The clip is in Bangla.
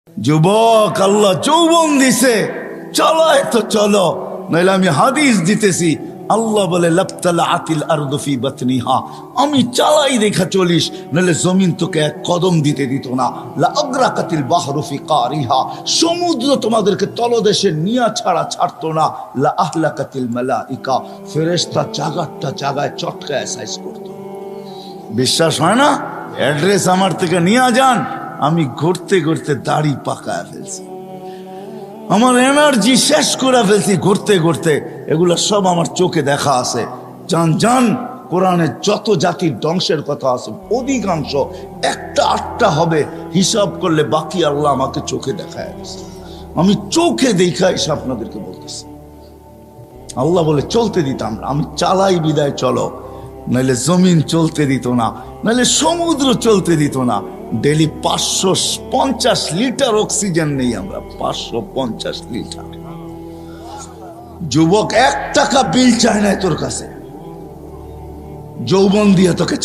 যুবক আল্লাহ যৌবন দিছে, চলো তো চলো, নাইলে আমি হাদিস দিতেছি। আল্লাহ বলে লাবতালাআতিল আরদু ফি বাতনিহা, আমি চালাই দেখা চলিস, নাহলে জমিন তোকে এক কদম দিতে দিত না। লা আগরাকাতিল বাহরু ফি কারিহা, সমুদ্র তোমাদেরকে তলদেশে নিয়া ছাড়া ছাড়তো না। লা আহলাকাতিল মালাইকা, ফেরেশতা জাগারটা জাগায় চটকায় সাইজ করতো। বিশ্বাস হয় না? অ্যাড্রেস আমার থেকে নিয়ে যান। আমি ঘুরতে ঘুরতে দাড়ি পাকায় ফেলছি, আমার এনার্জি শেষ করে ফেলছি ঘুরতে ঘুরতে। এগুলা সব আমার চোখে দেখা আছে। জান জান, কোরআনে যত জাতির ধ্বংসের কথা আছে অধিকাংশ একটা আটটা হবে, হিসাব করলে বাকি আল্লাহ আমাকে চোখে দেখায় দিয়েছে। আমি চোখে দেখা এসে আপনাদেরকে বলতেছি। আল্লাহ বলে চলতে দিতাম না, আমি চালাই বিদায় চলো, নাহলে জমিন চলতে দিত না, নাহলে সমুদ্র চলতে দিত না। ডেলি 550 লিটার অক্সিজেন নেই আমরা, 550 লিটার। যুবক 1 টাকা বিল চায় না তোর কাছে, যৌবন দিয়ে তোকে